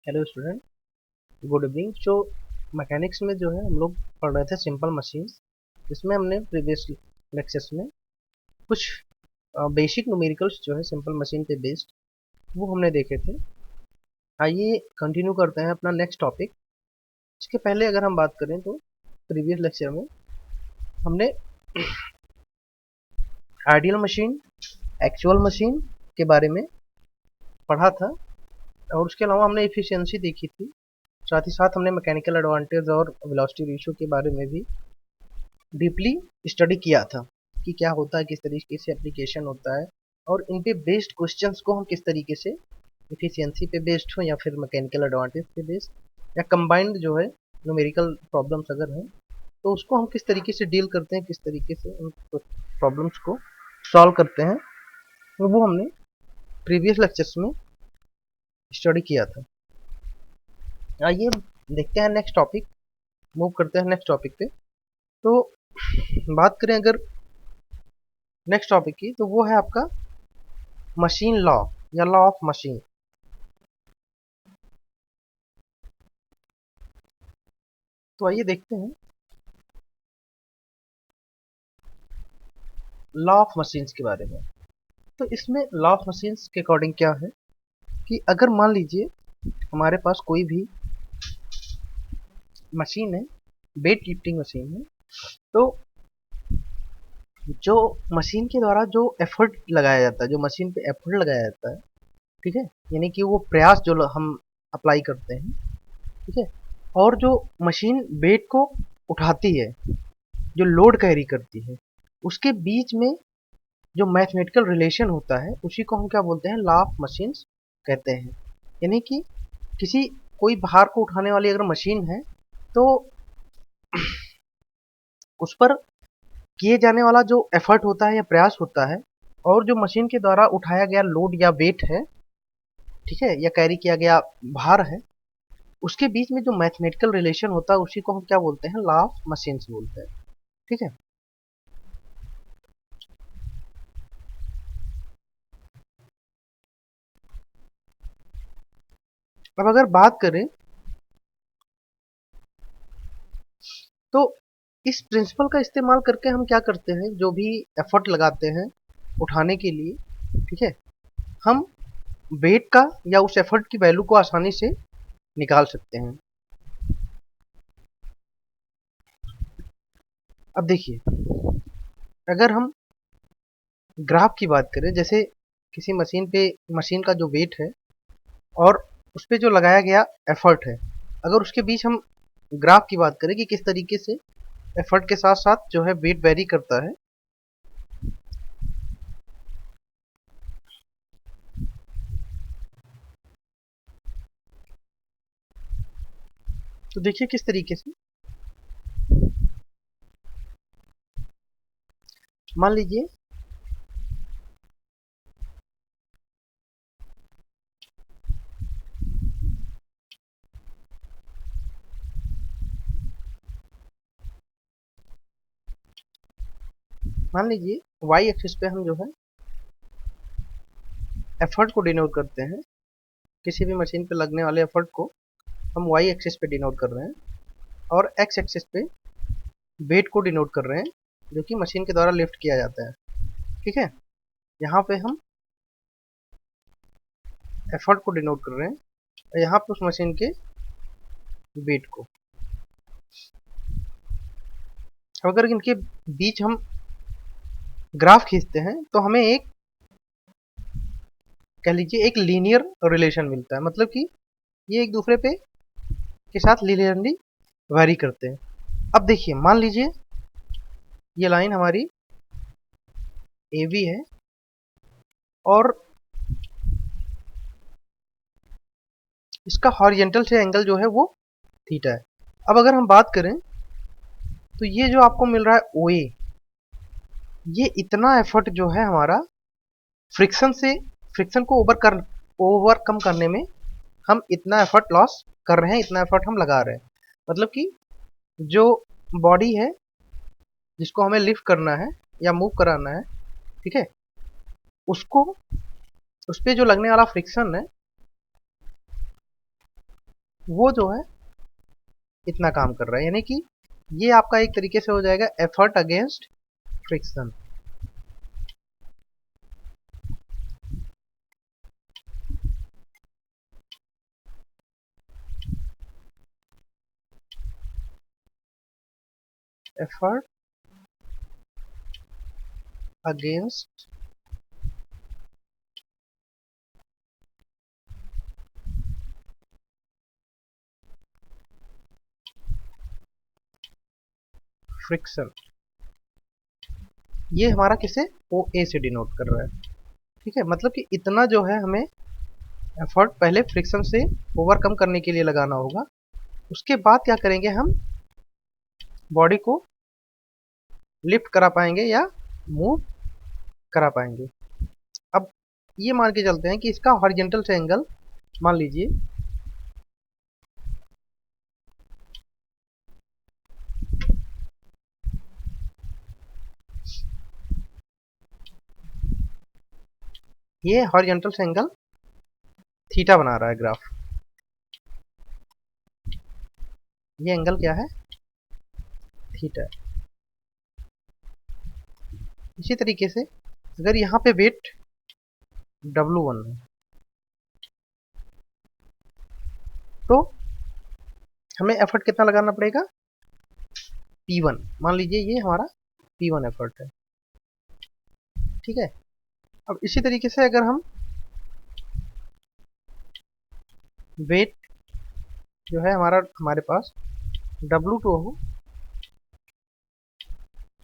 Hello student, good evening. जो mechanics में जो है हम लोग पढ़ रहे थे सिंपल मशीन्स, जिसमें हमने प्रीवियस लेक्चर्स में कुछ बेसिक न्यूमेरिकल्स जो है सिंपल मशीन पे बेस्ड वो हमने देखे थे। आइए कंटिन्यू करते हैं अपना नेक्स्ट टॉपिक। इसके पहले अगर हम बात करें तो प्रीवियस लेक्चर में हमने आइडियल मशीन, एक्चुअल मशीन के बारे में पढ़ा था, और उसके अलावा हमने एफिशिएंसी देखी थी। साथ ही साथ हमने मैकेनिकल एडवांटेज और वेलोसिटी रेशियो के बारे में भी डीपली स्टडी किया था कि क्या होता है, किस तरीके से एप्लीकेशन होता है, और इन पे बेस्ड क्वेश्चंस को हम किस तरीके से एफिशिएंसी पे बेस्ड हो या फिर मैकेनिकल एडवांटेज पे बेस्ड या कंबाइंड जो है न्यूमेरिकल प्रॉब्लम्स अगर हैं तो उसको हम किस तरीके से डील करते हैं, किस तरीके से उन प्रॉब्लम्स को सॉल्व करते हैं, तो वो हमने प्रीवियस लेक्चर्स में स्टडी किया था। आइए देखते हैं नेक्स्ट टॉपिक, मूव करते हैं नेक्स्ट टॉपिक पे। तो बात करें अगर नेक्स्ट टॉपिक की, तो वो है आपका मशीन लॉ या लॉ ऑफ मशीन। तो आइए देखते हैं लॉ ऑफ मशीन्स के बारे में। तो इसमें लॉ ऑफ मशीन्स के अकॉर्डिंग क्या है कि अगर मान लीजिए हमारे पास कोई भी मशीन है, वेट लिफ्टिंग मशीन है, तो जो मशीन के द्वारा जो एफर्ट लगाया जाता है, जो मशीन पे एफर्ट लगाया जाता है, ठीक है, यानी कि वो प्रयास जो हम अप्लाई करते हैं, ठीक है, और जो मशीन वेट को उठाती है, जो लोड कैरी करती है, उसके बीच में जो मैथमेटिकल रिलेशन होता है उसी को हम क्या बोलते हैं, लॉ ऑफ मशीन्स कहते हैं। यानी कि किसी कोई भार को उठाने वाली अगर मशीन है तो उस पर किए जाने वाला जो एफर्ट होता है या प्रयास होता है, और जो मशीन के द्वारा उठाया गया लोड या वेट है, ठीक है, या कैरी किया गया भार है, उसके बीच में जो मैथमेटिकल रिलेशन होता है उसी को हम क्या बोलते हैं, लॉ ऑफ मशीन्स बोलते हैं। ठीक है। अब अगर बात करें तो इस प्रिंसिपल का इस्तेमाल करके हम क्या करते हैं, जो भी एफर्ट लगाते हैं उठाने के लिए, ठीक है, हम वेट का या उस एफर्ट की वैल्यू को आसानी से निकाल सकते हैं। अब देखिए, अगर हम ग्राफ की बात करें, जैसे किसी मशीन का जो वेट है और उस पे जो लगाया गया एफर्ट है, अगर उसके बीच हम ग्राफ की बात करें कि किस तरीके से एफर्ट के साथ साथ जो है वेट वेरी करता है, तो देखिए किस तरीके से, मान लीजिए वाई एक्सिस पे हम जो है एफर्ट को डिनोट करते हैं, किसी भी मशीन पे लगने वाले एफर्ट को हम वाई एक्सिस पे डिनोट कर रहे हैं, और एक्स एक्सिस पे वेट को डिनोट कर रहे हैं जो कि मशीन के द्वारा लिफ्ट किया जाता है। ठीक है, यहाँ पे हम एफर्ट को डिनोट कर रहे हैं और यहाँ पे उस मशीन के वेट को। अगर इनके बीच हम ग्राफ खींचते हैं तो हमें एक, कह लीजिए, एक लीनियर रिलेशन मिलता है, मतलब कि ये एक दूसरे पे के साथ लीनियरली वैरी करते हैं। अब देखिए, मान लीजिए ये लाइन हमारी ए बी है और इसका हॉरिजेंटल से एंगल जो है वो थीटा है। अब अगर हम बात करें तो ये जो आपको मिल रहा है ओ ए, ये इतना एफर्ट जो है हमारा फ्रिक्शन को ओवरकम करने में हम इतना एफर्ट लॉस कर रहे हैं, इतना एफर्ट हम लगा रहे हैं। मतलब कि जो बॉडी है जिसको हमें लिफ्ट करना है या मूव कराना है, ठीक है, उसको, उस पे जो लगने वाला फ्रिक्शन है वो जो है इतना काम कर रहा है, यानी कि ये आपका एक तरीके से हो जाएगा effort against friction. Effort against friction, ये हमारा किसे ओ ए से डिनोट कर रहा है। ठीक है, मतलब कि इतना जो है हमें एफर्ट पहले फ्रिक्शन से ओवरकम करने के लिए लगाना होगा। उसके बाद क्या करेंगे, हम बॉडी को लिफ्ट करा पाएंगे या मूव करा पाएंगे। अब ये मान के चलते हैं कि इसका हॉरिजॉन्टल से एंगल मान लीजिए ये हॉरिजॉन्टल से एंगल थीटा बना रहा है ग्राफ। ये एंगल क्या है, थीटा। इसी तरीके से अगर यहाँ पे वेट W1 है तो हमें एफर्ट कितना लगाना पड़ेगा, P1। मान लीजिए ये हमारा P1 एफर्ट है। ठीक है, अब इसी तरीके से अगर हम वेट जो है हमारे पास W2 हो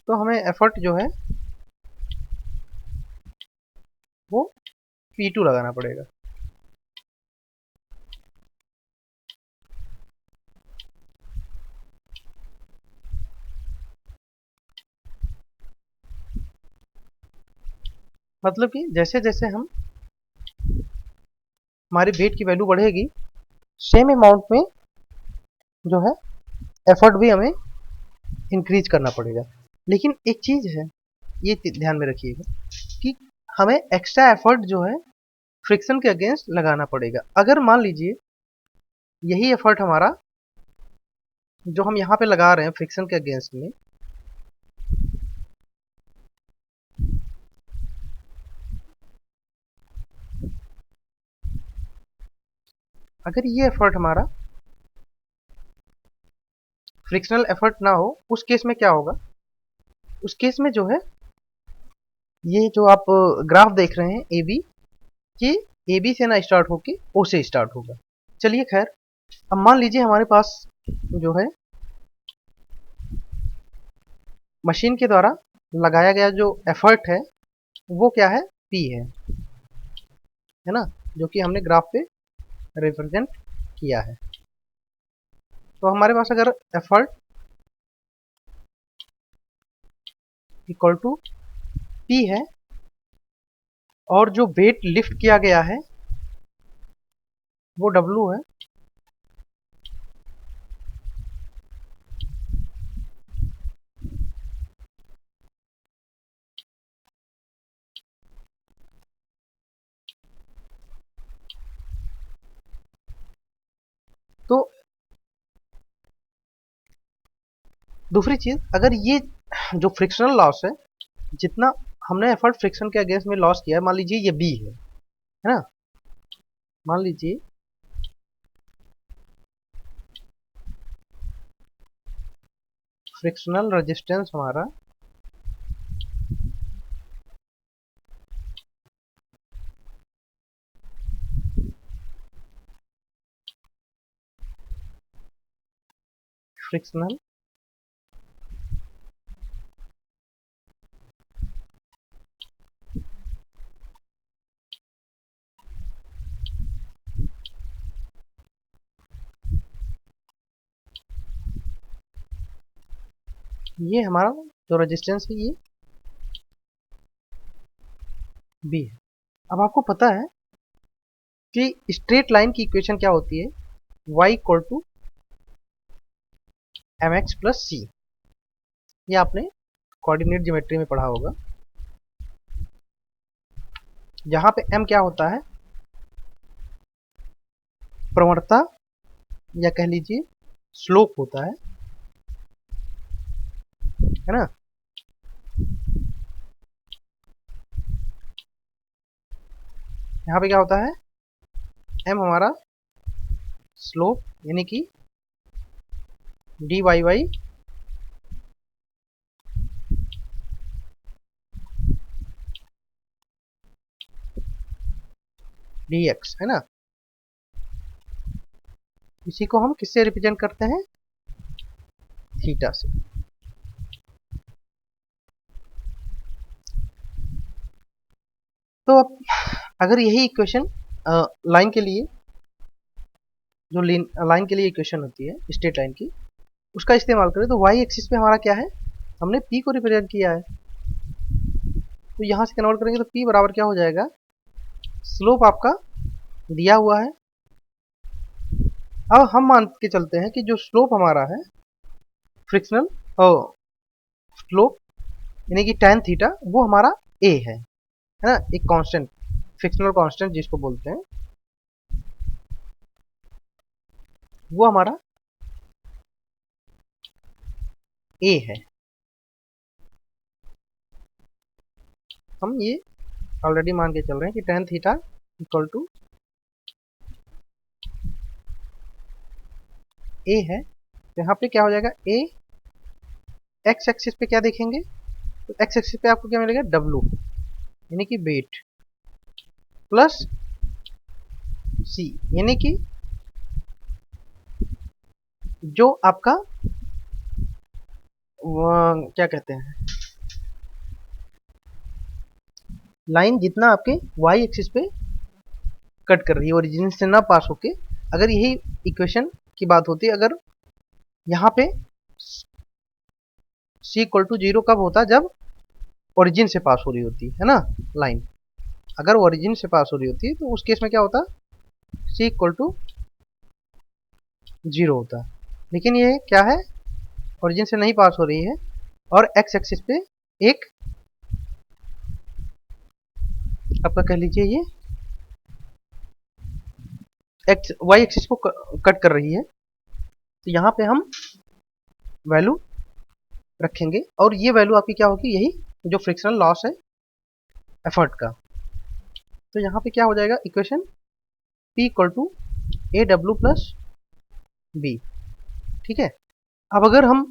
तो हमें एफर्ट जो है वो P2 लगाना पड़ेगा। मतलब कि जैसे जैसे हम हमारी वेट की वैल्यू बढ़ेगी सेम अमाउंट में जो है एफर्ट भी हमें इंक्रीज करना पड़ेगा। लेकिन एक चीज है, ये ध्यान में रखिएगा कि हमें एक्स्ट्रा एफर्ट जो है फ्रिक्शन के अगेंस्ट लगाना पड़ेगा। अगर मान लीजिए यही एफर्ट हमारा जो हम यहाँ पे लगा रहे हैं फ्रिक्शन के अगेंस्ट में, अगर ये एफर्ट हमारा फ्रिक्शनल एफर्ट ना हो, उस केस में क्या होगा, उस केस में जो है ये जो आप ग्राफ देख रहे हैं ए बी, ये ए बी से ना स्टार्ट होके ओ से स्टार्ट होगा। चलिए खैर, अब मान लीजिए हमारे पास जो है मशीन के द्वारा लगाया गया जो एफर्ट है वो क्या है, पी है ना, जो कि हमने ग्राफ पे रिप्रेजेंट किया है। तो हमारे पास अगर एफर्ट इक्वल टू पी है और जो वेट लिफ्ट किया गया है वो डब्लू है, तो दूसरी चीज, अगर ये जो फ्रिक्शनल लॉस है, जितना हमने एफर्ट फ्रिक्शन के अगेंस्ट में लॉस किया है, मान लीजिए ये बी है ना, मान लीजिए फ्रिक्शनल रेजिस्टेंस हमारा फ्रिक्शनल ये हमारा जो रेजिस्टेंस है ये बी है। अब आपको पता है कि स्ट्रेट लाइन की इक्वेशन क्या होती है, y equal to M X plus C. ये आपने कोऑर्डिनेट ज्योमेट्री में पढ़ा होगा, जहां पे m क्या होता है, प्रवणता या कह लीजिए स्लोप होता है ना। यहाँ पे क्या होता है, m हमारा स्लोप यानी कि dy बाई dx है ना। इसी को हम किससे रिप्रेजेंट करते हैं, थीटा से। तो अब अगर यही इक्वेशन लाइन के लिए, जो लाइन के लिए इक्वेशन होती है स्ट्रेट लाइन की, उसका इस्तेमाल करें तो y एक्सिस पे हमारा क्या है, हमने p को रिप्रेजेंट किया है। तो यहाँ से कन्वर्ट करेंगे तो p बराबर क्या हो जाएगा, स्लोप आपका दिया हुआ है। अब हम मान के चलते हैं कि जो स्लोप हमारा है फ्रिक्शनल स्लोप यानी कि tan थीटा, वो हमारा a है ना, एक कांस्टेंट, फ्रिक्शनल कांस्टेंट जिसको बोलते हैं, वो हमारा a है। हम ये ऑलरेडी मान के चल रहे हैं कि tan theta equal to a है। तो यहाँ पे क्या हो जाएगा, a x एक्सिस पे क्या देखेंगे, तो x एक्सिस पे आपको क्या मिलेगा, w यानी कि वेट, प्लस c यानी कि जो आपका क्या कहते हैं, लाइन जितना आपके y एक्सिस पे कट कर रही है, ओरिजिन से ना पास होके। अगर यही इक्वेशन की बात होती, अगर यहाँ पे c इक्वल टू 0 कब होता, जब ओरिजिन से पास हो रही होती है ना लाइन। अगर ओरिजिन से पास हो रही होती है तो उस केस में क्या होता, c इक्वल टू 0 होता। लेकिन ये क्या है, ओरिजिन से नहीं पास हो रही है और x एक्सिस पे एक आपका कह लीजिए ये y एक्सिस को कट कर रही है। तो यहाँ पे हम वैल्यू रखेंगे और ये वैल्यू आपकी क्या होगी, यही जो फ्रिक्शनल लॉस है एफर्ट का। तो यहाँ पे क्या हो जाएगा equation, P equal to a W plus B. ठीक है, अब अगर हम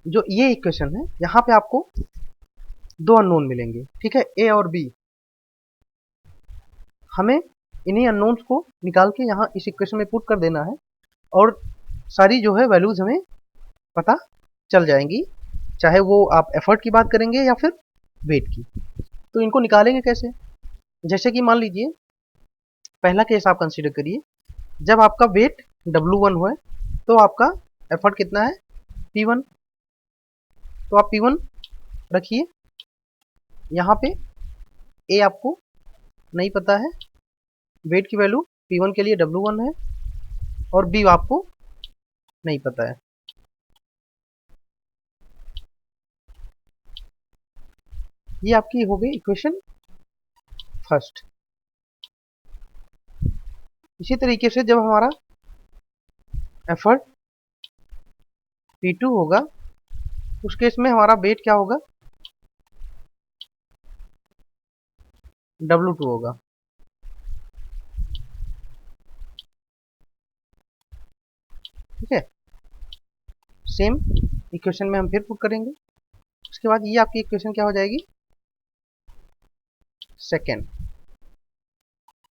जो ये इक्वेशन है, यहाँ पे आपको दो अननोन मिलेंगे, ठीक है, ए और बी। हमें इन्हीं अननोन्स को निकाल के यहाँ इस इक्वेशन में पुट कर देना है और सारी जो है वैल्यूज हमें पता चल जाएंगी, चाहे वो आप एफर्ट की बात करेंगे या फिर वेट की। तो इनको निकालेंगे कैसे, जैसे कि मान लीजिए पहला केस आप कंसीडर करिए, जब आपका वेट W1 हो तो आपका एफर्ट कितना है, P1। तो आप P1 रखिए, यहाँ पे A आपको नहीं पता है, वेट की वैल्यू P1 के लिए W1 है और B आपको नहीं पता है। ये आपकी हो गई इक्वेशन फर्स्ट। इसी तरीके से जब हमारा एफर्ट P2 होगा, उस केस में हमारा वेट क्या होगा, W2 होगा। ठीक है, सेम इक्वेशन में हम फिर पुट करेंगे। उसके बाद ये आपकी इक्वेशन क्या हो जाएगी, सेकेंड।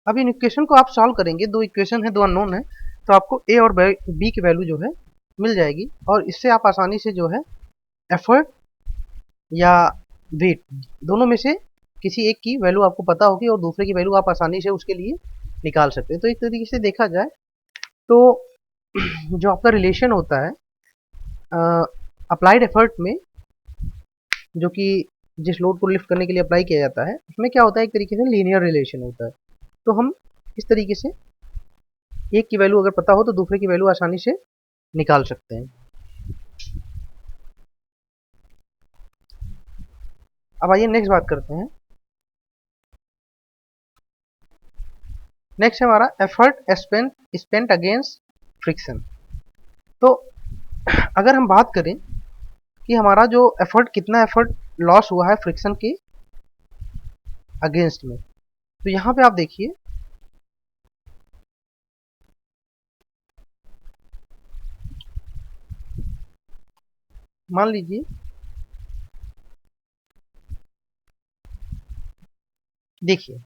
अब इन इक्वेशन को आप सॉल्व करेंगे, दो इक्वेशन है, दो अननोन है, तो आपको ए और बी की वैल्यू जो है मिल जाएगी और इससे आप आसानी से जो है एफर्ट या वेट दोनों में से किसी एक की वैल्यू आपको पता होगी और दूसरे की वैल्यू आप आसानी से उसके लिए निकाल सकते हैं। तो एक तरीके से देखा जाए तो जो आपका रिलेशन होता है अप्लाइड एफर्ट में, जो कि जिस लोड को लिफ्ट करने के लिए अप्लाई किया जाता है, उसमें क्या होता है, एक तरीके से लीनियर रिलेशन होता है। तो हम इस तरीके से एक की वैल्यू अगर पता हो तो दूसरे की वैल्यू आसानी से निकाल सकते हैं। अब आइए नेक्स्ट बात करते हैं। नेक्स्ट है हमारा एफर्ट स्पेंट अगेंस्ट फ्रिक्शन। तो अगर हम बात करें कि हमारा जो एफर्ट, कितना एफर्ट लॉस हुआ है फ्रिक्शन के अगेंस्ट में, तो यहाँ पे आप देखिए मान लीजिए देखिए,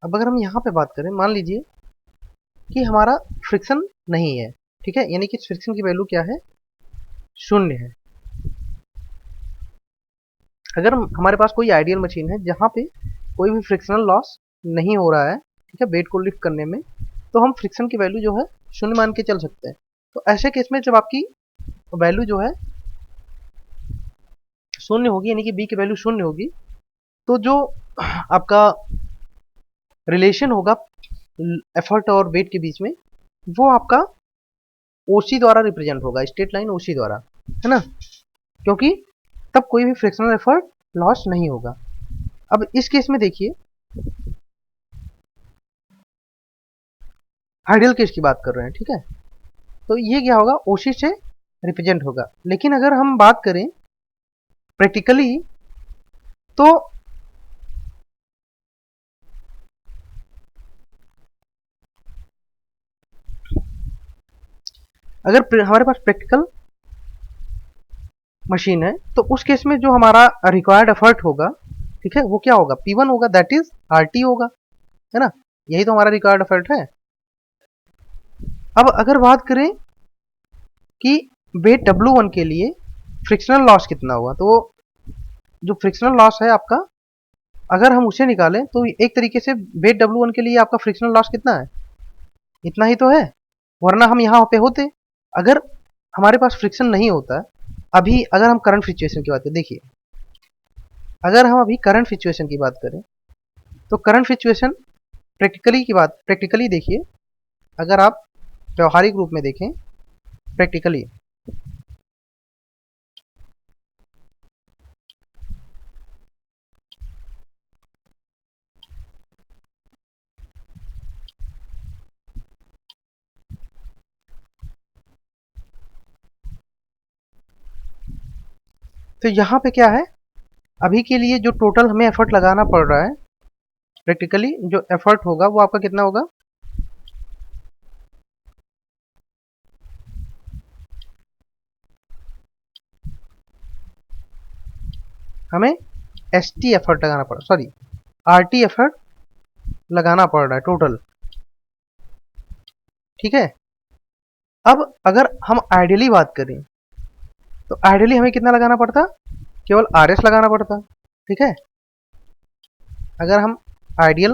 अब अगर हम यहाँ पे बात करें, मान लीजिए कि हमारा फ्रिक्शन नहीं है, ठीक है, यानी कि फ्रिक्शन की वैल्यू क्या है, शून्य है। अगर हमारे पास कोई आइडियल मशीन है जहाँ पे कोई भी फ्रिक्शनल लॉस नहीं हो रहा है, ठीक है, वेट को लिफ्ट करने में, तो हम फ्रिक्शन की वैल्यू जो है शून्य मान के चल सकते हैं। तो ऐसे केस में जब आपकी वैल्यू जो है शून्य होगी, यानी कि बी की वैल्यू शून्य होगी, तो जो आपका रिलेशन होगा एफर्ट और वेट के बीच में, वो आपका ओसी द्वारा रिप्रेजेंट होगा, स्ट्रेट लाइन ओसी द्वारा, है ना, क्योंकि तब कोई भी फ्रिक्शनल एफर्ट लॉस नहीं होगा। अब इस केस में देखिए, आइडियल केस की बात कर रहे हैं, ठीक है, तो ये क्या होगा, ओसी से रिप्रेजेंट होगा। लेकिन अगर हम बात करें प्रैक्टिकली, तो अगर हमारे पास प्रैक्टिकल मशीन है, तो उस केस में जो हमारा रिक्वायर्ड एफर्ट होगा, ठीक है, वो क्या होगा, P1 होगा, दैट इज RT होगा, है ना, यही तो हमारा रिक्वायर्ड एफर्ट है। अब अगर बात करें कि वेट W1 के लिए फ्रिक्शनल लॉस कितना हुआ, तो जो फ्रिक्शनल लॉस है आपका, अगर हम उसे निकालें तो एक तरीके से वेट W1 के लिए आपका फ्रिक्शनल लॉस कितना है, इतना ही तो है, वरना हम यहाँ पे होते। अगर हमारे पास फ्रिक्शन नहीं होता, अभी अगर हम करंट सिचुएशन की बात करें, देखिए अगर हम अभी करंट सिचुएशन की बात करें, तो करंट सिचुएशन प्रैक्टिकली देखिए, अगर आप व्यवहारिक रूप में देखें प्रैक्टिकली, तो यहाँ पे क्या है, अभी के लिए जो टोटल हमें एफर्ट लगाना पड़ रहा है, प्रैक्टिकली जो एफर्ट होगा वो आपका कितना होगा, हमें ST एफर्ट लगाना पड़, सॉरी RT एफर्ट लगाना पड़ रहा है टोटल, ठीक है। अब अगर हम आइडियली बात करें, तो आइडियली हमें कितना लगाना पड़ता, केवल RS लगाना पड़ता, ठीक है। अगर हम आइडियल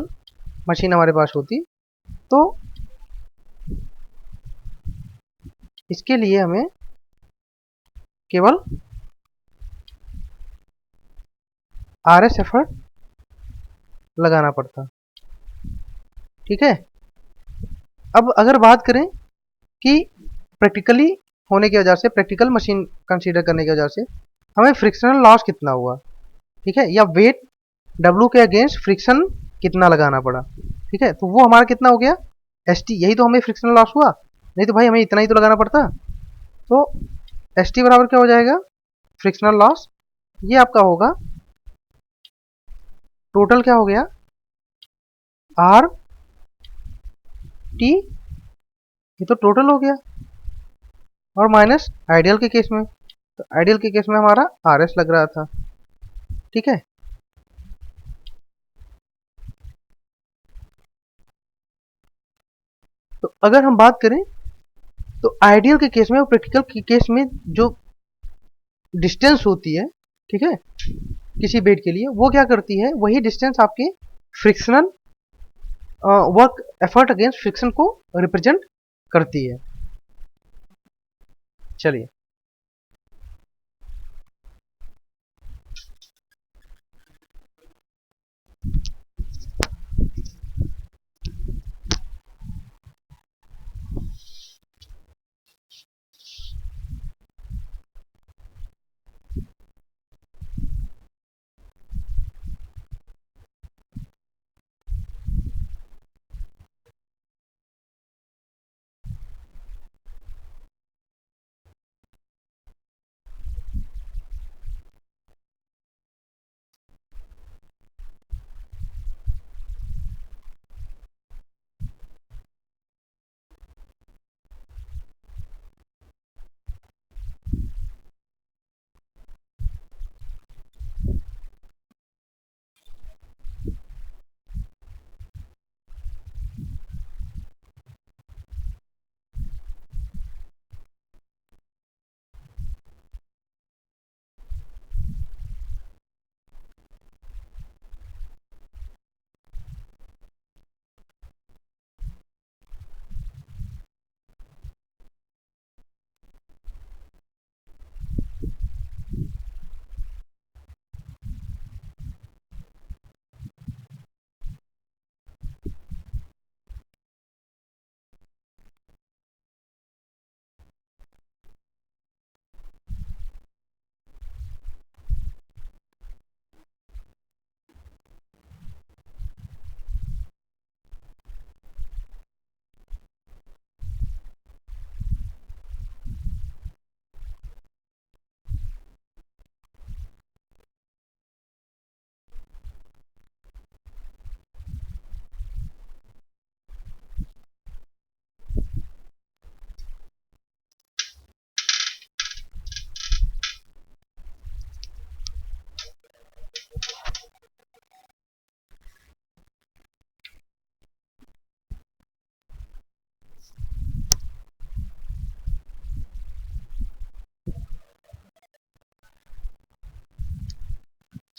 मशीन हमारे पास होती, तो इसके लिए हमें केवल RS एफर्ट लगाना पड़ता, ठीक है। अब अगर बात करें कि प्रैक्टिकली होने की वजह से, प्रैक्टिकल मशीन कंसीडर करने की वजह से हमें फ्रिक्शनल लॉस कितना हुआ, ठीक है, या वेट W के अगेंस्ट फ्रिक्शन कितना लगाना पड़ा, ठीक है, तो वो हमारा कितना हो गया, ST, यही तो हमें फ्रिक्शनल लॉस हुआ, नहीं तो भाई हमें इतना ही तो लगाना पड़ता। तो ST बराबर क्या हो जाएगा, फ्रिक्शनल लॉस, ये आपका होगा, टोटल क्या हो गया, RT, ये तो टोटल हो गया, और माइनस आइडियल के केस में, तो आइडियल के केस में हमारा RS लग रहा था, ठीक है। तो अगर हम बात करें, तो आइडियल के केस में और प्रैक्टिकल के केस में जो डिस्टेंस होती है, ठीक है, किसी बेड के लिए, वो क्या करती है, वही डिस्टेंस आपके frictional work effort against friction को रिप्रेजेंट करती है। चलिए,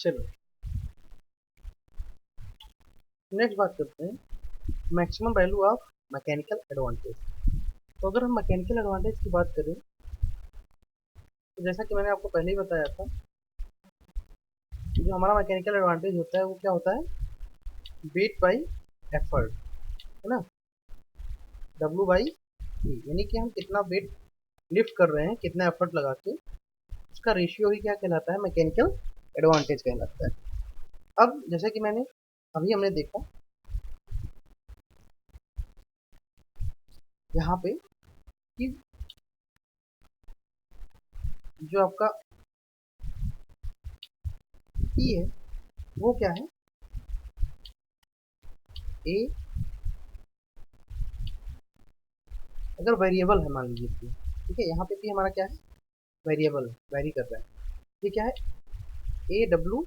चलो नेक्स्ट बात करते हैं maximum value of mechanical advantage. तो अगर हम मैकेनिकल एडवांटेज की बात करें तो जैसा कि मैंने आपको पहले ही बताया था, जो हमारा मैकेनिकल एडवांटेज होता है वो क्या होता है, वेट बाई एफर्ट, है ना, डब्ल्यू बाई ई, यानी कि हम कितना वेट लिफ्ट कर रहे हैं, कितना एफर्ट लगा के, उसका रेशियो ही क्या कहलाता है, मैकेनिकल एडवांटेज कहलाता है। अब जैसे कि मैंने अभी हमने देखा यहाँ पे कि जो आपका ई है वो क्या है, ए अगर वेरिएबल है मान लीजिए पी, ठीक है, यहाँ पे पी हमारा क्या है, वेरिएबल है, वेरी कर रहा है, ये क्या है, a W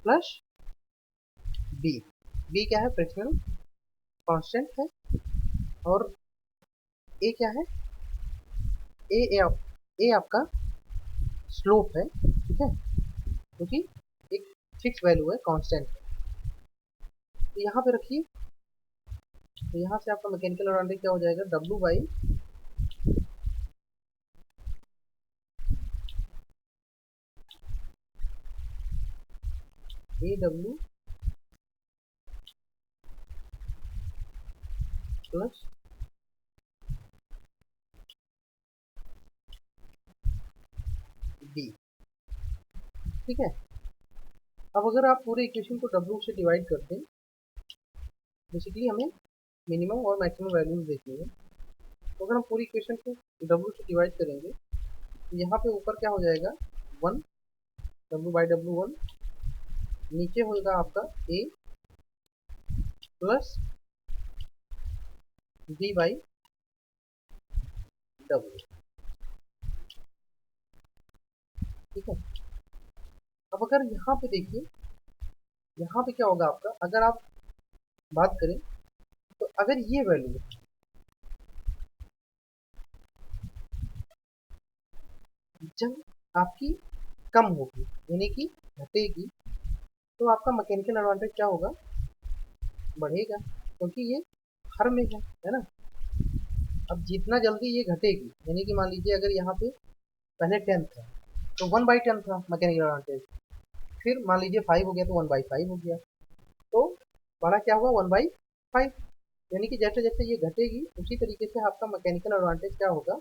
plus b, b क्या है, फ्रिक्शनल कांस्टेंट है, और ए क्या है, ए ए आपका स्लोप है, ठीक है, क्योंकि एक फिक्स वैल्यू है, कांस्टेंट है। तो यहाँ पे रखिए, तो यहाँ से आपका मैकेनिकल एडवांटेज क्या हो जाएगा, W by A W plus B, ठीक है। अब अगर आप पूरे इक्वेशन को डब्ल्यू से डिवाइड कर दें, बेसिकली हमें मिनिमम और मैक्सिमम वैल्यूज देखनी है, तो अगर हम पूरी इक्वेशन को डब्ल्यू से डिवाइड करेंगे तो यहाँ पे ऊपर क्या हो जाएगा, one, W by W one, नीचे होगा आपका ए प्लस बी बाई डब्ल्यू, ठीक है। अब अगर यहाँ पे देखिए, यहाँ पे क्या होगा आपका, अगर आप बात करें तो अगर ये वैल्यू जब आपकी कम होगी, यानी कि घटेगी, तो आपका मैकेनिकल एडवांटेज क्या होगा, बढ़ेगा, क्योंकि ये हर में है ना। अब जितना जल्दी ये घटेगी, यानी कि मान लीजिए अगर यहाँ पे पहले 10 था तो 1/10 था मैकेनिकल एडवांटेज, फिर मान लीजिए 5 हो गया तो 1/5 हो गया, तो बड़ा क्या हुआ, 1/5, यानी कि जैसे जैसे ये घटेगी उसी तरीके से आपका मैकेनिकल एडवांटेज क्या होगा,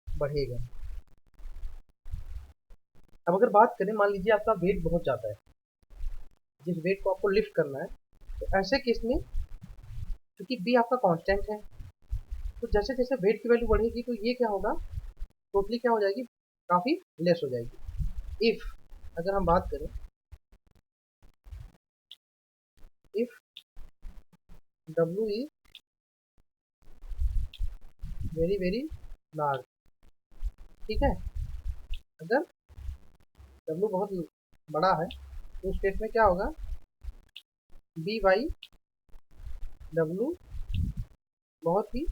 बढ़ेगा। अब अगर बात करें, मान लीजिए आपका वेट बहुत ज़्यादा है, जिस वेट को आपको लिफ्ट करना है, तो ऐसे केस में क्योंकि बी आपका कांस्टेंट है, तो जैसे जैसे वेट की वैल्यू बढ़ेगी तो ये क्या होगा, टोटली क्या हो जाएगी, काफ़ी लेस हो जाएगी। इफ़ अगर हम बात करें, if W is very very large, ठीक है, अगर डब्ल्यू बहुत बड़ा है तो उस केस में क्या होगा, बी बाई डब्ल्यू बहुत ही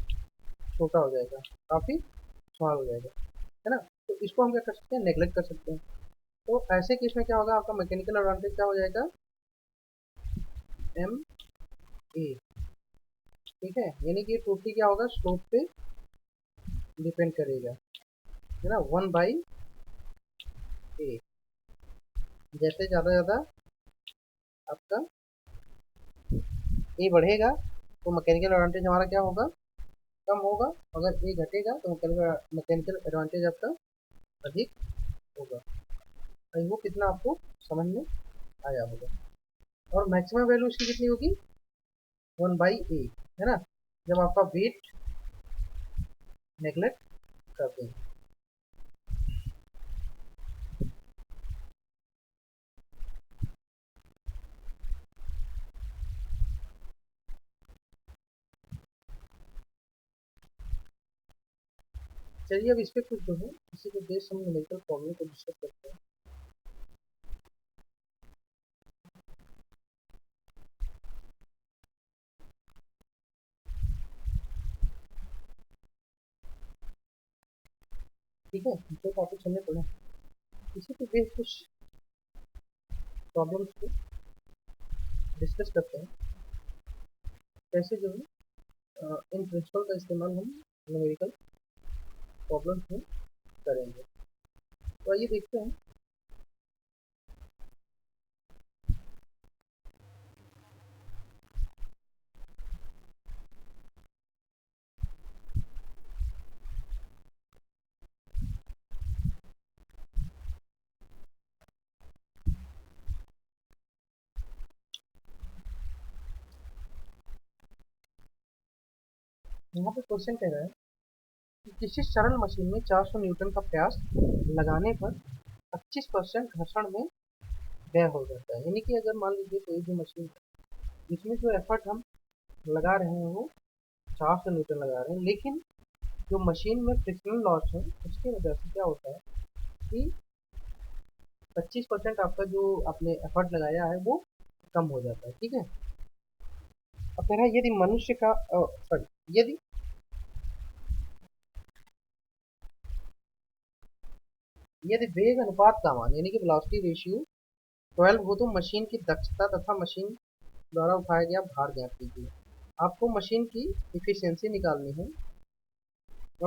छोटा हो जाएगा, काफ़ी स्मॉल हो जाएगा, है ना। तो इसको हम क्या कर सकते हैं, नेग्लेक्ट कर सकते हैं। तो ऐसे केस में क्या होगा, आपका मैकेनिकल एडवांटेज क्या हो जाएगा, एम ए, ठीक है, यानी कि टोटली क्या होगा, स्लोप पे डिपेंड करेगा, है ना, 1/a, जैसे ज़्यादा ज़्यादा आपका ए बढ़ेगा तो मैकेनिकल एडवांटेज हमारा क्या होगा, कम होगा, अगर ए घटेगा तो मैकेनिकल एडवांटेज आपका अधिक होगा। आई होप कितना आपको समझ में आया होगा। और मैक्सिमम वैल्यू इसकी कितनी होगी, 1/a, है ना, जब आपका वेट नेग्लेक्ट कर देंगे। चलिए अब इस पे कुछ जो है इसी को बेस हम न्यूमेरिकल फॉर्मूले को डिस्कस करते हैं। ठीक है, जो टॉपिक हमने पढ़ा इसी पे बेस कुछ प्रॉब्लम्स को डिस्कस करते हैं, कैसे जो है इन प्रिंसिपल का इस्तेमाल हम न्यूमेरिकल प्रॉब्लम्स में करेंगे। तो आइए देखते हैं। यहाँ पे क्वेश्चन कह रहा है कि किसी सरल मशीन में 400 न्यूटन का प्रयास लगाने पर 25% घर्षण में व्यय हो जाता है। यानी कि अगर मान लीजिए कोई भी मशीन जिसमें जो एफर्ट हम लगा रहे हैं वो 400 न्यूटन लगा रहे हैं, लेकिन जो मशीन में फ्रिक्शनल लॉस है उसकी वजह से क्या होता है कि 25% आपका जो आपने एफर्ट लगाया है वो कम हो जाता है। ठीक है। अब कह रहा है यदि मनुष्य का सॉरी यदि यदि वेग अनुपात का मान यानी कि वेलोसिटी रेशियो 12 हो तो मशीन की दक्षता तथा मशीन द्वारा उठाया गया भार ज्ञात कीजिए। आपको मशीन की इफिशियंसी निकालनी है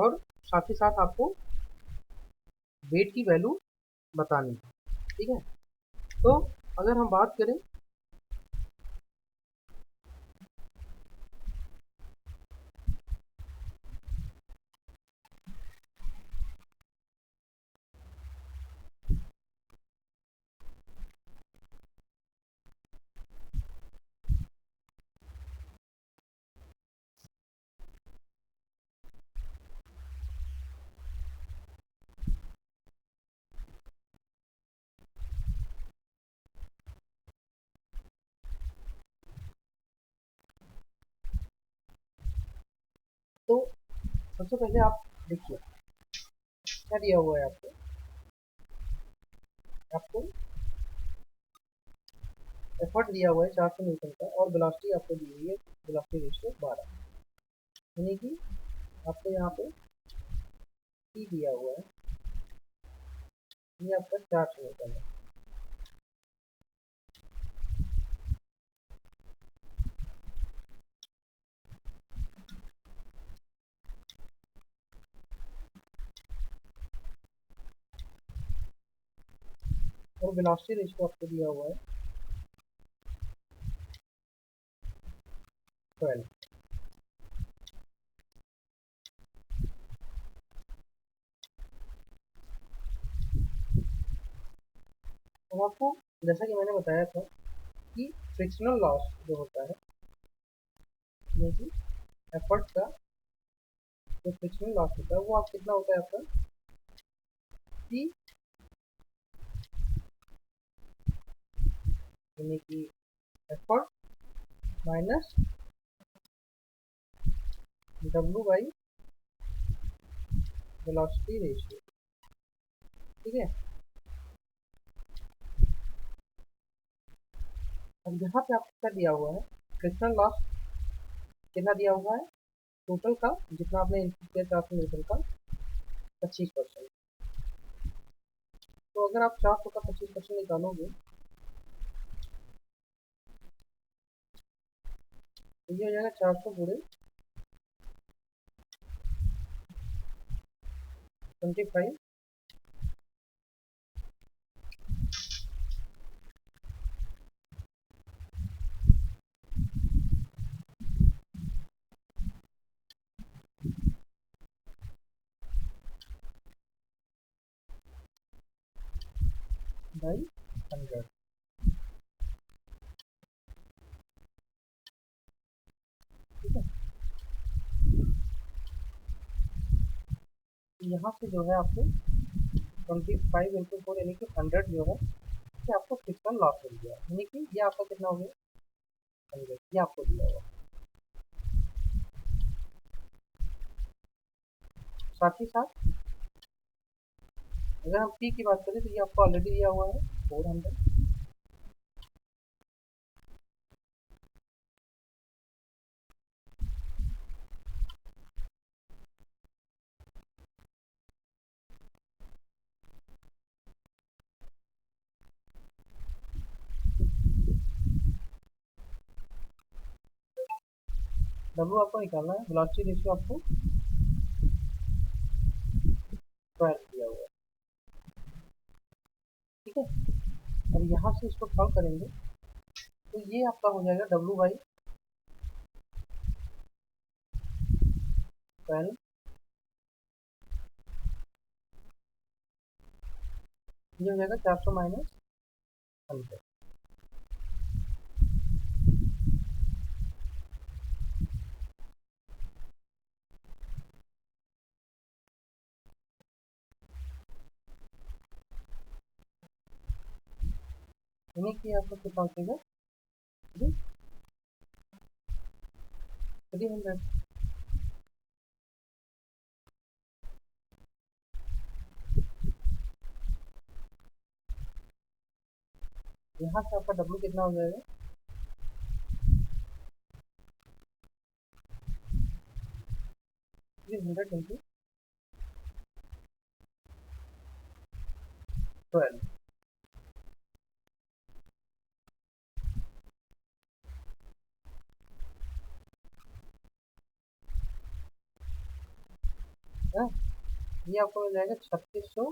और साथ ही साथ आपको वेट की वैल्यू बतानी है। ठीक है। तो अगर हम बात करें तो सबसे पहले आप देखिए क्या दिया हुआ है आपको। आपको एफर्ट दिया हुआ है 400 न्यूटन का और वेलोसिटी आपको दी हुई है वेलोसिटी रेशियो 12, यानी कि आपको यहाँ पे टी दिया हुआ है, ये आपका 400 न्यूटन है। और वेलोसिटी रेशियो आपको दिया हुआ है 12। अब आपको जैसा कि मैंने बताया था कि फ्रिक्शनल लॉस जो होता है यानी कि एफर्ट का जो फ्रिक्शनल लॉस होता है वो आप कितना होता है आपका कि यानी कि effort minus W by velocity ratio. ठीक है। अब यहाँ पे आपको क्या दिया हुआ है, फ्रिक्शनल लॉस कितना दिया हुआ है टोटल का जितना आपने इनपुट किया 400 न्यूटन का 25%। तो अगर आप 400 का 25% निकालोगे तो ये हो जाएगा 400 गुणे 25 बाई 100। ठीक है। तो यहाँ से जो है आपको 25 × 4 यानी कि 100 जो है कि आपको फ्रिक्शनल लॉस मिल गया, यानी कि ये आपका कितना हो गया 100, ये आपको दिया हुआ। साथ ही साथ अगर हम पी की बात करें तो ये आपको ऑलरेडी दिया हुआ है 400। डब्ल्यू आपको निकालना है, वेलोसिटी रेशियो आपको 12 दिया हुआ है। ठीक है, और यहाँ से इसको सॉल्व करेंगे तो ये आपका हो जाएगा W/12, ये हो जाएगा 400 माइनस 100। यानी कि आपको कितना बचेगा 300। यहाँ से आपका डब्ल्यू कितना हो जाएगा 300 इंटू 12। है, ये आपको मिल जाएगा 3600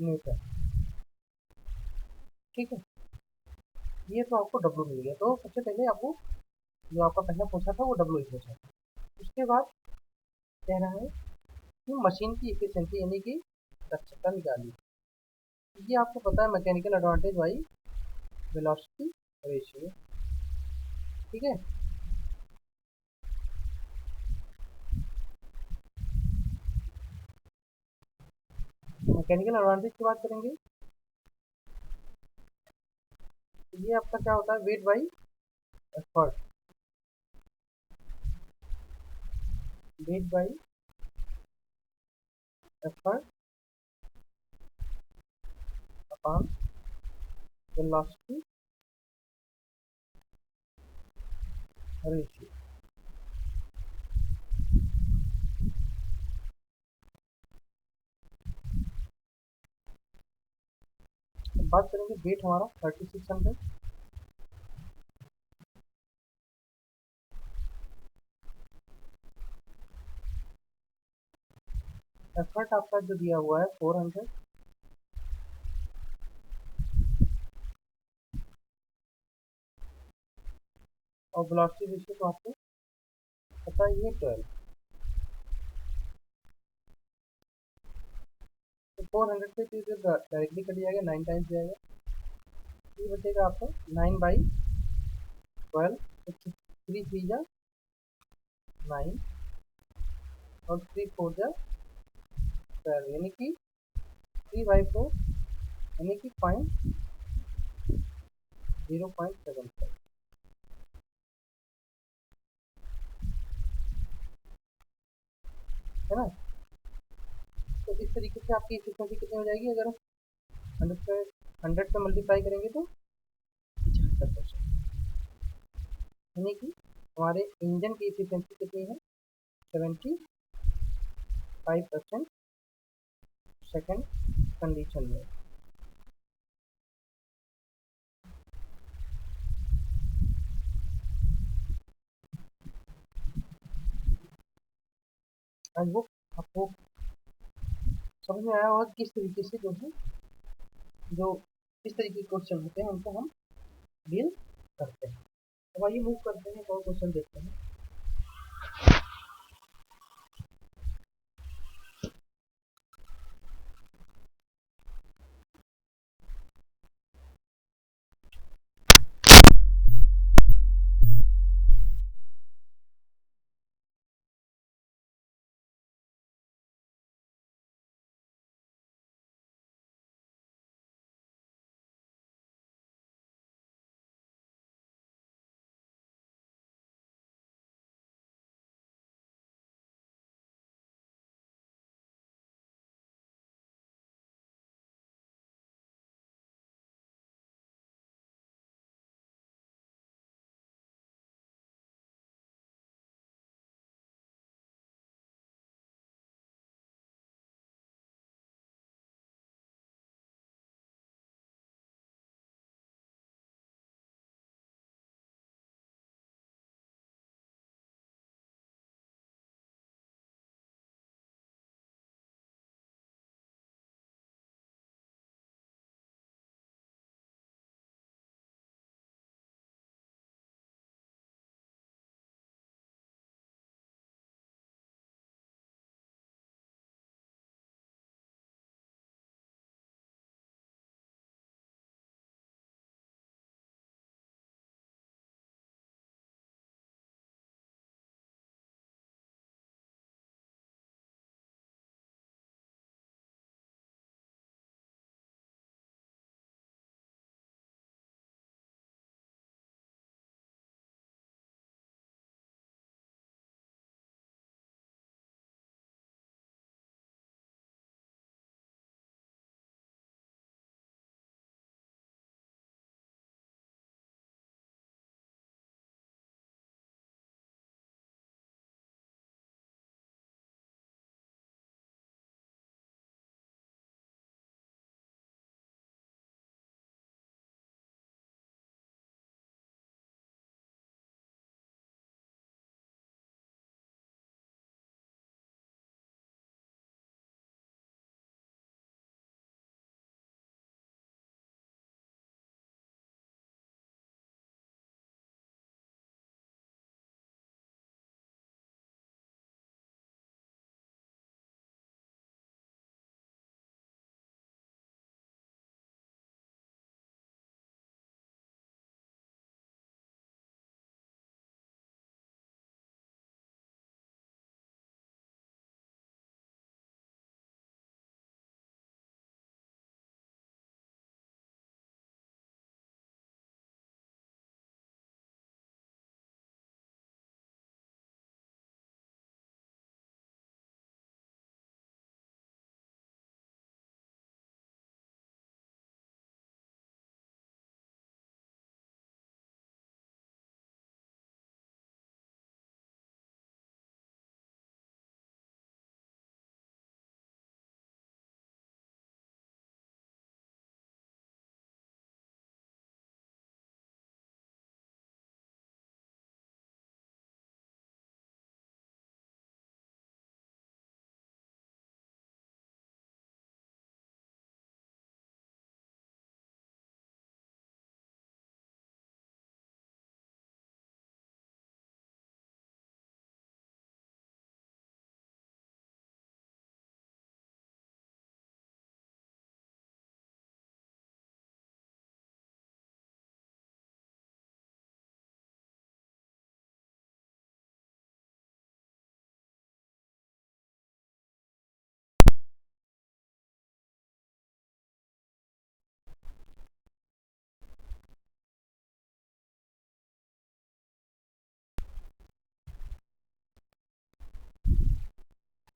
न्यूटन। ठीक है, ये तो आपको डब्ल्यू मिल गया। तो सबसे पहले आपको जो आपका पहला पूछा था वो डब्ल्यू ही पूछा था। उसके बाद कह रहा है कि मशीन की इफिशिएंसी यानी कि दक्षता निकाली। ये आपको पता है mechanical advantage by velocity ratio. ठीक है, मैकेनिकल एडवांटेज की बात करेंगे तो ये आपका क्या होता है weight by effort, weight by effort upon velocity ratio. बात करेंगे वेट हमारा 3600, एफर्ट आपका जो दिया हुआ है 400, और वेलोसिटी रेशियो तो आपको पता ही है 12। तो 400 से डायरेक्टली कट जाएगा, 9 टाइम्स जाएगा, ये बचेगा आपको 9/12। तो 3 3 जा 9 और 3 4 जा 12, यानी कि 3/4 यानी कि 0.75, है ना। तो इस तरीके से आपकी एफिशिएंसी कितनी हो जाएगी, अगर 100 पे मल्टीप्लाई करेंगे तो 75%, यानी कि हमारे इंजन की एफिशिएंसी कितनी है 75% सेकेंड कंडीशन में। आई होप आपको समझ में आया होगा किस तरीके से जो है जो इस तरीके के क्वेश्चन होते हैं उनको हम डील करते हैं। अब आइए मूव करते हैं, और क्वेश्चन देखते हैं।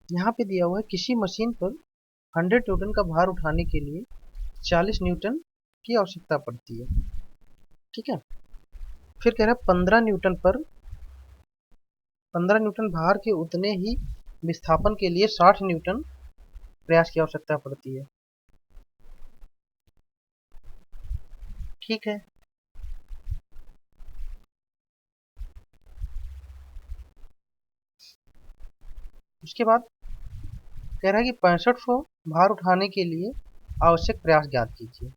यहाँ पे दिया हुआ है किसी मशीन पर 100 न्यूटन का भार उठाने के लिए 40 न्यूटन की आवश्यकता पड़ती है। ठीक है, फिर कह रहा है 15 न्यूटन भार के उतने ही विस्थापन के लिए 60 न्यूटन प्रयास की आवश्यकता पड़ती है। ठीक है, उसके बाद कह रहा है कि 6500 भार उठाने के लिए आवश्यक प्रयास ज्ञात कीजिए।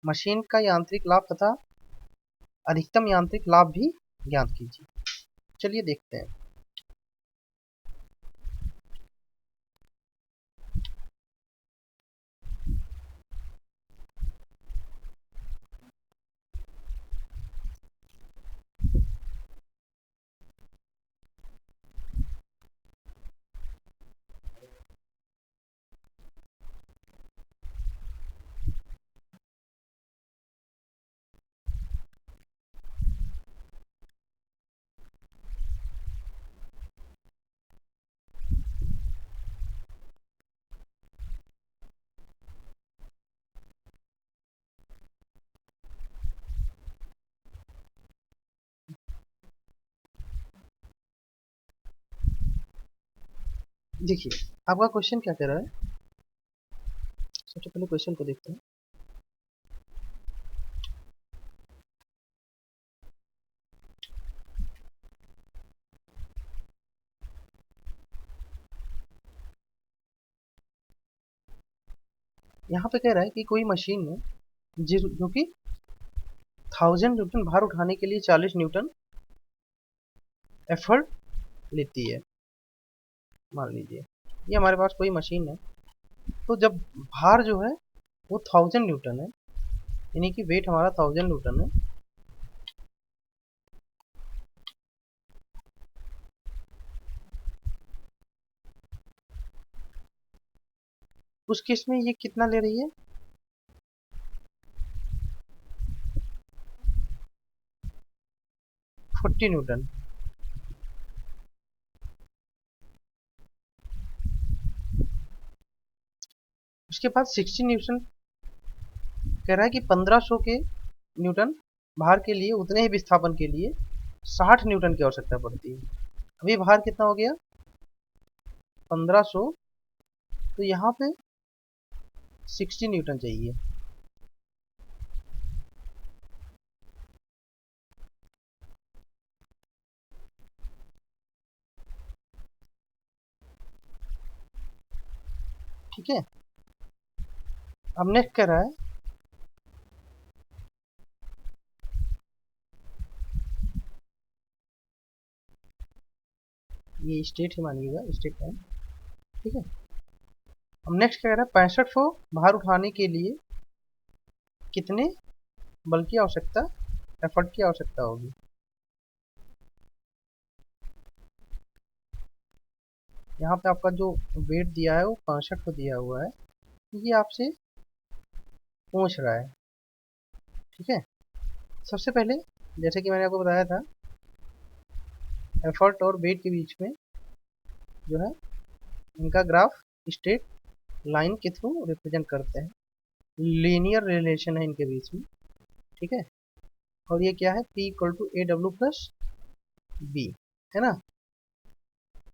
मशीन का यांत्रिक लाभ तथा अधिकतम यांत्रिक लाभ भी ज्ञात कीजिए। चलिए देखते हैं। देखिए, आपका क्वेश्चन क्या कह रहा है। सबसे पहले क्वेश्चन को देखते हैं। यहाँ पे कह रहा है कि कोई मशीन है जो कि 1000 न्यूटन भार उठाने के लिए 40 न्यूटन एफर्ट लेती है। मान लीजिए ये हमारे पास कोई मशीन है, तो जब भार जो है वो 1000 न्यूटन है, यानी कि वेट हमारा 1000 न्यूटन है। उस केस में ये कितना ले रही है, 40 न्यूटन। उसके बाद 60 न्यूटन कह रहा है कि 1500 के न्यूटन भार के लिए उतने ही विस्थापन के लिए 60 न्यूटन की आवश्यकता पड़ती है। अभी भार कितना हो गया, 1500, तो यहाँ पे 60 न्यूटन चाहिए। ठीक है, अब नेक्स्ट कह रहा है ये स्टेट ही मानिएगा, स्टेट है। ठीक है, अब नेक्स्ट कह रहा है 6500 भार उठाने के लिए कितने बल की आवश्यकता, एफर्ट की आवश्यकता होगी। यहाँ पे आपका जो वेट दिया है वो 65 को दिया हुआ है, ये आपसे पूछ रहा है। ठीक है, सबसे पहले जैसे कि मैंने आपको बताया था, एफर्ट और वेट के बीच में जो है इनका ग्राफ स्ट्रेट लाइन के थ्रू रिप्रेजेंट करते हैं। लीनियर रिलेशन है इनके बीच में। ठीक है, और ये क्या है, P equal to a W plus b, है ना।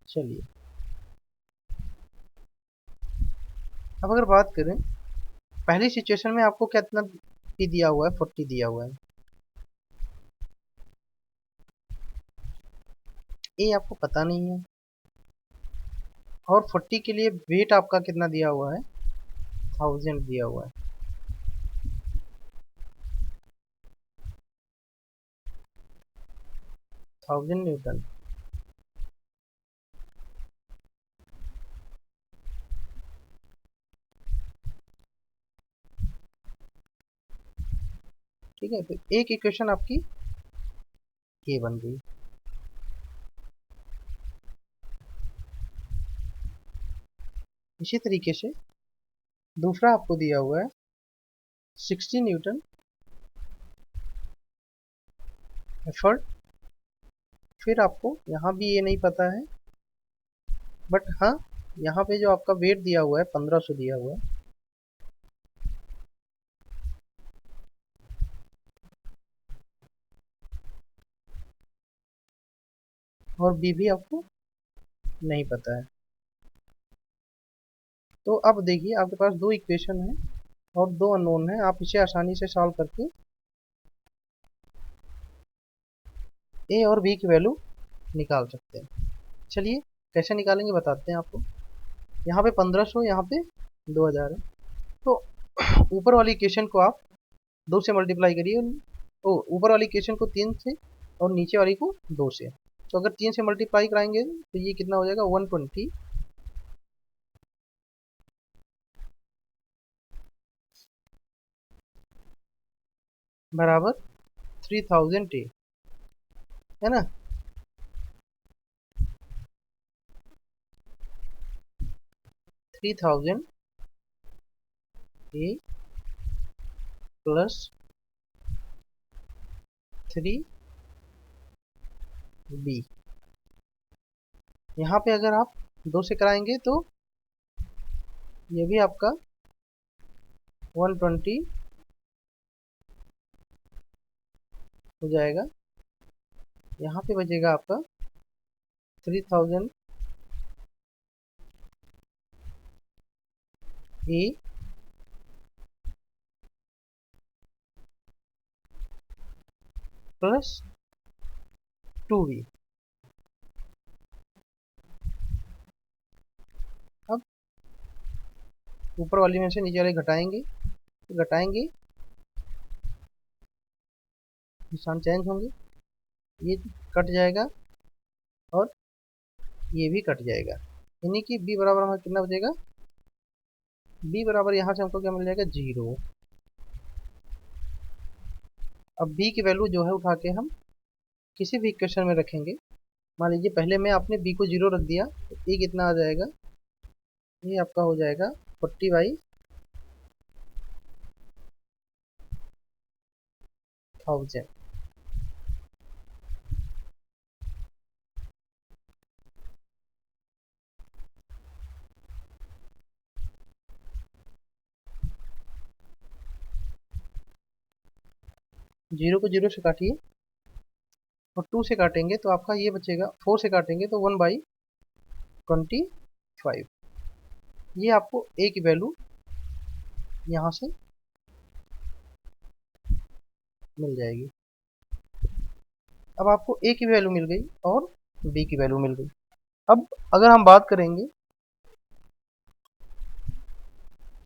चलिए, अब अगर बात करें पहली सिचुएशन में आपको कितना P दिया हुआ है, 40 दिया हुआ है। ए आपको पता नहीं है, और 40 के लिए वेट आपका कितना दिया हुआ है, 1000 दिया हुआ है। Thousand Newton. ठीक है, तो एक इक्वेशन आपकी ये बन गई। इसी तरीके से दूसरा आपको दिया हुआ है 60 न्यूटन एफर्ट। फिर आपको यहाँ भी ये नहीं पता है, बट हाँ यहाँ पे जो आपका वेट दिया हुआ है 1500 दिया हुआ है, और बी भी आपको नहीं पता है। तो अब देखिए आपके पास दो इक्वेशन है और दो अननोन है, आप इसे आसानी से सॉल्व करके ए और बी की वैल्यू निकाल सकते हैं। चलिए कैसे निकालेंगे बताते हैं आपको। यहाँ पे 1500, यहाँ पे 2000 है। तो ऊपर वाली इक्वेशन को आप 2 से मल्टीप्लाई करिए। ओ, ऊपर वाली इक्वेशन को 3 से और नीचे वाली को 2 से। तो अगर 3 से मल्टीप्लाई कराएंगे तो ये कितना हो जाएगा, 120 बराबर 3000 ए, है ना। 3000 ए प्लस 3 बी। यहाँ पे अगर आप 2 से कराएंगे तो ये भी आपका 120 हो जाएगा। यहाँ पे बचेगा आपका 3000 ए प्लस 2b। अब ऊपर वाली में से नीचे वाले घटाएंगे, तो घटाएंगे निशान चेंज होंगे, ये कट जाएगा और ये भी कट जाएगा, यानी कि b बराबर हमारा कितना बचेगा, b बराबर यहाँ से हमको क्या मिल जाएगा, 0। अब b की वैल्यू जो है उठा के हम किसी भी इक्वेशन में रखेंगे। मान लीजिए पहले में आपने b को 0 रख दिया तो a कितना आ जाएगा, ये आपका हो जाएगा 40/1000। 0 को 0 से काटिए और 2 से काटेंगे तो आपका ये बचेगा, 4 से काटेंगे तो 1/25। ये आपको a की वैल्यू यहाँ से मिल जाएगी। अब आपको a की वैल्यू मिल गई और b की वैल्यू मिल गई। अब अगर हम बात करेंगे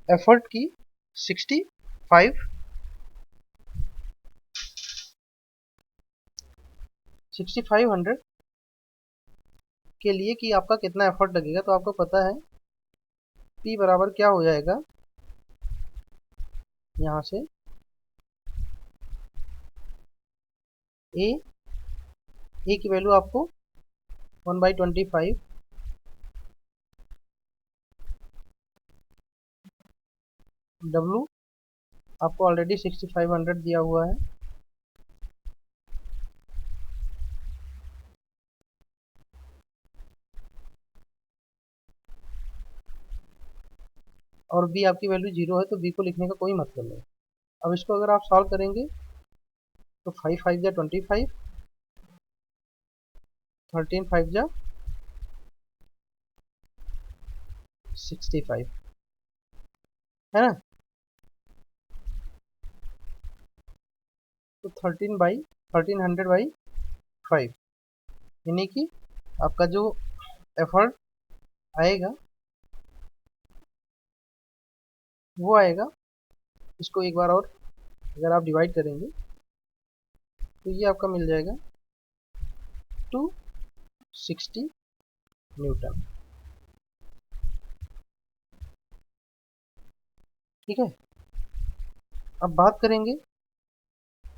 एफर्ट की 6500 के लिए कि आपका कितना एफर्ट लगेगा, तो आपको पता है P बराबर क्या हो जाएगा, यहाँ से a की वैल्यू आपको 1/25, W आपको ऑलरेडी 6500 दिया हुआ है, और b आपकी वैल्यू 0 है तो b को लिखने का कोई मतलब नहीं। अब इसको अगर आप सॉल्व करेंगे तो 5 5 जा 25, 13 5 जा 65, है ना। तो 1300/5, यानी कि आपका जो एफर्ट आएगा वो आएगा, इसको एक बार और अगर आप डिवाइड करेंगे तो ये आपका मिल जाएगा 260 न्यूटन। ठीक है। अब बात करेंगे,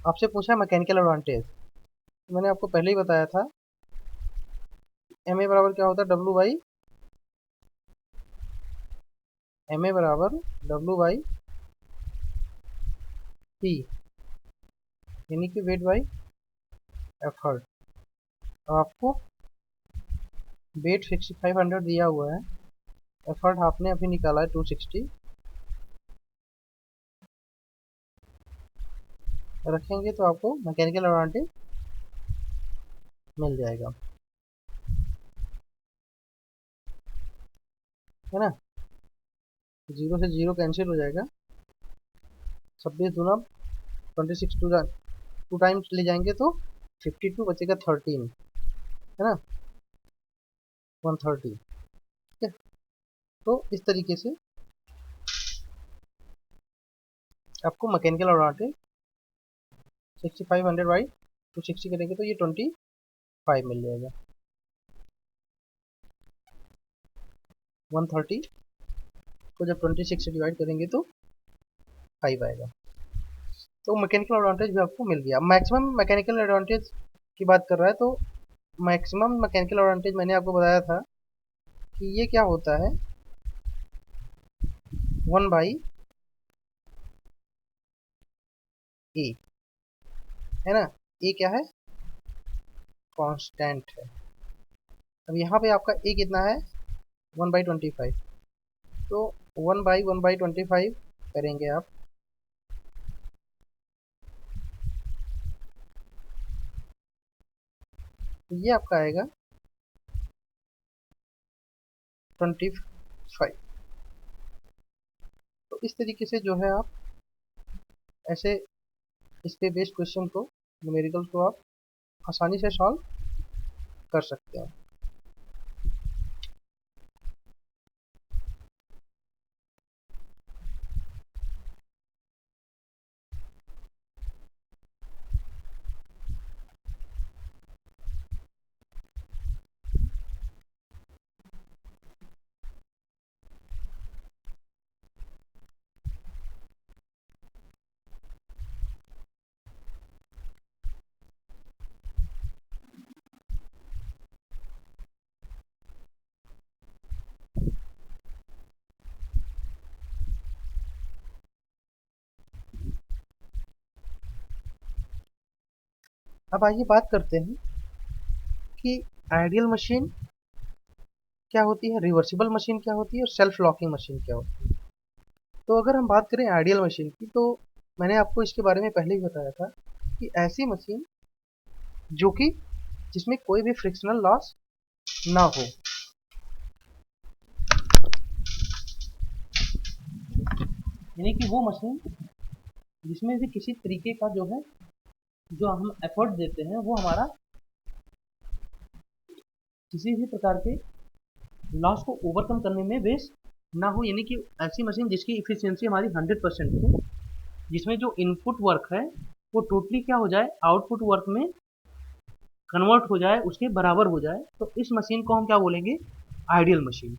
आपसे पूछा है मैकेनिकल एडवांटेज, तो मैंने आपको पहले ही बताया था एम ए बराबर क्या होता है, एम ए बराबर W/P, यानी कि वेट बाई एफर्ट। अब आपको वेट 6500 दिया हुआ है, एफर्ट आपने अभी निकाला है 260, रखेंगे तो आपको मैकेनिकल एडवांटेज मिल जाएगा, है ना। जीरो से जीरो कैंसिल हो जाएगा, 26 दूना 26 टू टाइम्स ले जाएंगे तो 52 बचेगा 13, है ना, 130। ठीक है, तो इस तरीके से आपको मैकेनिकल एडवांटेज 6500 बाई 260 करेंगे तो ये 25 मिल जाएगा, 130 को जब 26 से डिवाइड करेंगे तो 5 आएगा। तो मैकेनिकल एडवांटेज भी आपको मिल गया। मैक्सिमम मैकेनिकल एडवांटेज की बात कर रहा है तो मैक्सिमम मैकेनिकल एडवांटेज मैंने आपको बताया था कि ये क्या होता है, 1 बाई ए, है ना। ए क्या है, कांस्टेंट है। अब यहाँ पे आपका ए कितना है, 1/25, तो 1/1/25 करेंगे आप, तो ये आपका आएगा 25। तो इस तरीके से जो है आप ऐसे इस पे बेस्ड क्वेश्चन को, न्यूमेरिकल्स को आप आसानी से सॉल्व कर सकते हैं। अब आइए बात करते हैं कि आइडियल मशीन क्या होती है, रिवर्सिबल मशीन क्या होती है और सेल्फ लॉकिंग मशीन क्या होती है। तो अगर हम बात करें आइडियल मशीन की, तो मैंने आपको इसके बारे में पहले ही बताया था कि ऐसी मशीन जो कि जिसमें कोई भी फ्रिक्शनल लॉस ना हो, यानी कि वो मशीन जिसमें भी किसी तरीके का जो है, जो हम एफर्ट देते हैं वो हमारा किसी भी प्रकार के लॉस को ओवरकम करने में वेस्ट ना हो, यानी कि ऐसी मशीन जिसकी इफिशियंसी हमारी 100% हो, जिसमें जो इनपुट वर्क है वो टोटली क्या हो जाए, आउटपुट वर्क में कन्वर्ट हो जाए, उसके बराबर हो जाए, तो इस मशीन को हम क्या बोलेंगे, आइडियल मशीन।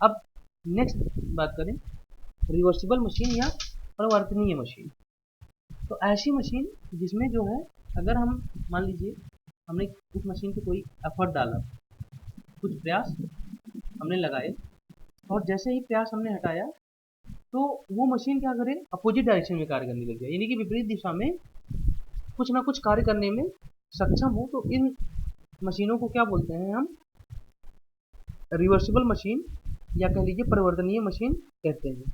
अब नेक्स्ट बात करें रिवर्सिबल मशीन या परिवर्तनीय मशीन। तो ऐसी मशीन जिसमें जो है, अगर हम मान लीजिए हमने उस मशीन पे कोई एफर्ट डाला, कुछ प्रयास हमने लगाए, और जैसे ही प्रयास हमने हटाया तो वो मशीन क्या करे, अपोजिट डायरेक्शन में कार्य करने लग जाए, यानी कि विपरीत दिशा में कुछ ना कुछ कार्य करने में सक्षम हो, तो इन मशीनों को क्या बोलते हैं हम, रिवर्सिबल मशीन या कह लीजिए परिवर्तनीय मशीन कहते हैं।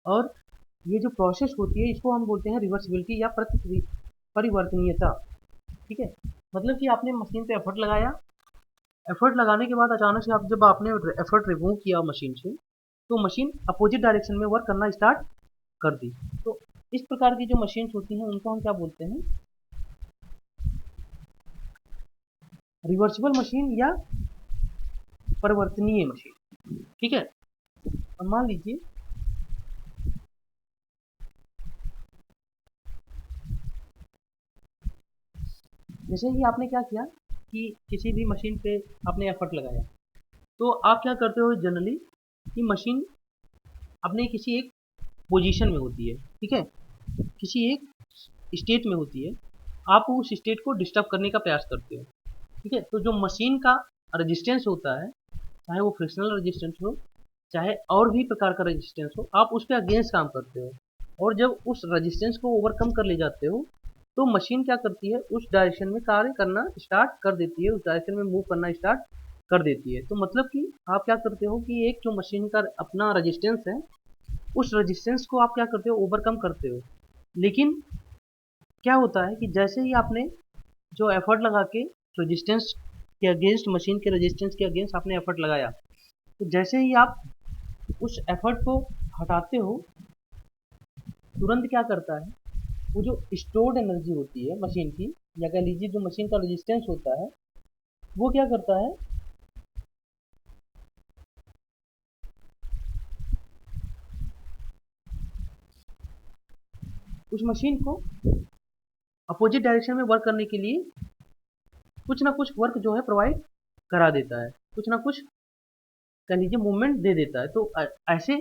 और ये जो प्रोसेस होती है इसको हम बोलते हैं रिवर्सिबिलिटी या परिवर्तनीयता। ठीक है, मतलब कि आपने मशीन पे एफर्ट लगाया, एफर्ट लगाने के बाद अचानक से आप जब आपने एफर्ट रिमूव किया मशीन से, तो मशीन अपोजिट डायरेक्शन में वर्क करना स्टार्ट कर दी। तो इस प्रकार की जो मशीन्स होती हैं उनको हम क्या बोलते हैं, रिवर्सिबल मशीन या परिवर्तनीय मशीन। ठीक है, अब मान लीजिए जैसे ही आपने क्या किया कि किसी भी मशीन पे आपने एफर्ट लगाया, तो आप क्या करते हो जनरली कि मशीन अपने किसी एक पोजीशन में होती है, ठीक है, किसी एक स्टेट में होती है, आप उस स्टेट को डिस्टर्ब करने का प्रयास करते हो। ठीक है, तो जो मशीन का रेजिस्टेंस होता है, चाहे वो फ्रिक्शनल रेजिस्टेंस हो, चाहे और भी प्रकार का रेजिस्टेंस हो, आप उस पर अगेंस्ट काम करते हो, और जब उस रेजिस्टेंस को ओवरकम कर ले जाते हो तो मशीन क्या करती है, उस डायरेक्शन में कार्य करना स्टार्ट कर देती है, उस डायरेक्शन में मूव करना स्टार्ट कर देती है। तो मतलब कि आप क्या करते हो कि एक जो मशीन का अपना रेजिस्टेंस है, उस रेजिस्टेंस को आप क्या करते हो, ओवरकम करते हो। लेकिन क्या होता है कि जैसे ही आपने जो एफर्ट लगा के रेजिस्टेंस के अगेंस्ट, मशीन के रेजिस्टेंस के अगेंस्ट आपने एफर्ट लगाया, तो जैसे ही आप उस एफर्ट को हटाते हो, तुरंत क्या करता है, वो जो स्टोर्ड एनर्जी होती है मशीन की, या कह लीजिए जो मशीन का रेजिस्टेंस होता है, वो क्या करता है, उस मशीन को अपोजिट डायरेक्शन में वर्क करने के लिए कुछ ना कुछ वर्क जो है प्रोवाइड करा देता है, कुछ ना कुछ कह लीजिए मूवमेंट दे देता है। तो ऐसे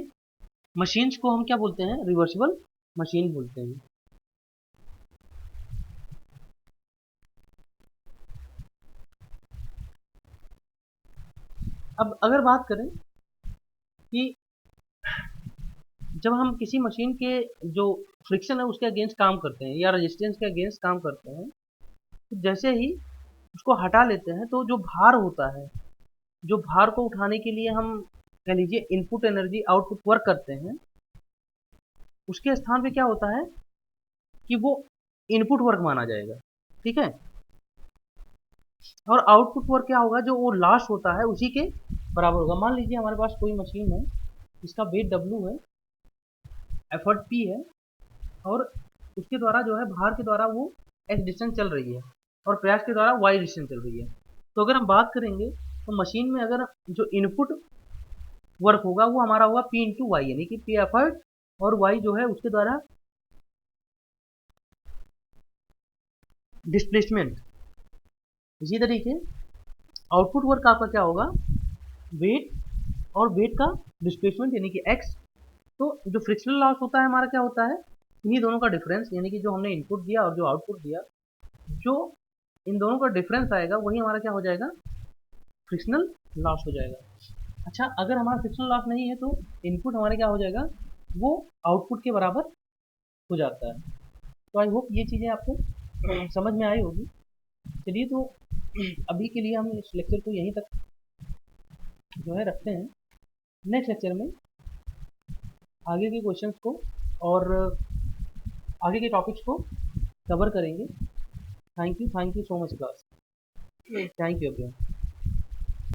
मशीन्स को हम क्या बोलते हैं, रिवर्सिबल मशीन बोलते हैं। अब अगर बात करें कि जब हम किसी मशीन के जो फ्रिक्शन है उसके अगेंस्ट काम करते हैं या रेजिस्टेंस के अगेंस्ट काम करते हैं, तो जैसे ही उसको हटा लेते हैं, तो जो भार होता है, जो भार को उठाने के लिए हम कह लीजिए इनपुट एनर्जी आउटपुट वर्क करते हैं, उसके स्थान पे क्या होता है कि वो इनपुट वर्क माना जाएगा। ठीक है, और आउटपुट वर्क क्या होगा, जो वो लास्ट होता है उसी के बराबर होगा। मान लीजिए हमारे पास कोई मशीन है, इसका वेट W है, एफर्ट P है, और उसके द्वारा जो है भार के द्वारा वो x डिस्टेंस चल रही है, और प्रयास के द्वारा y डिस्टेंस चल रही है। तो अगर हम बात करेंगे तो मशीन में अगर जो इनपुट वर्क होगा वो हमारा होगा P इंटू वाई, यानी कि P एफर्ट और y जो है उसके द्वारा डिस्प्लेसमेंट। इसी तरीके आउटपुट वर्क आपका क्या होगा, वेट और वेट का डिस्प्लेसमेंट यानी कि x। तो जो फ्रिक्शनल लॉस होता है हमारा क्या होता है, इन्हीं दोनों का डिफरेंस, यानी कि जो हमने इनपुट दिया और जो आउटपुट दिया, जो इन दोनों का डिफरेंस आएगा वही हमारा क्या हो जाएगा, फ्रिक्शनल लॉस हो जाएगा। अच्छा, अगर हमारा फ्रिक्शनल लॉस नहीं है तो इनपुट हमारे क्या हो जाएगा, वो आउटपुट के बराबर हो जाता है। तो आई होप ये चीज़ें आपको समझ में आई होगी। चलिए, तो अभी के लिए हम इस लेक्चर को यहीं तक जो है रखते हैं। नेक्स्ट लेक्चर में आगे के क्वेश्चंस को और आगे के टॉपिक्स को कवर करेंगे। Thank you so much class. Thank you everyone.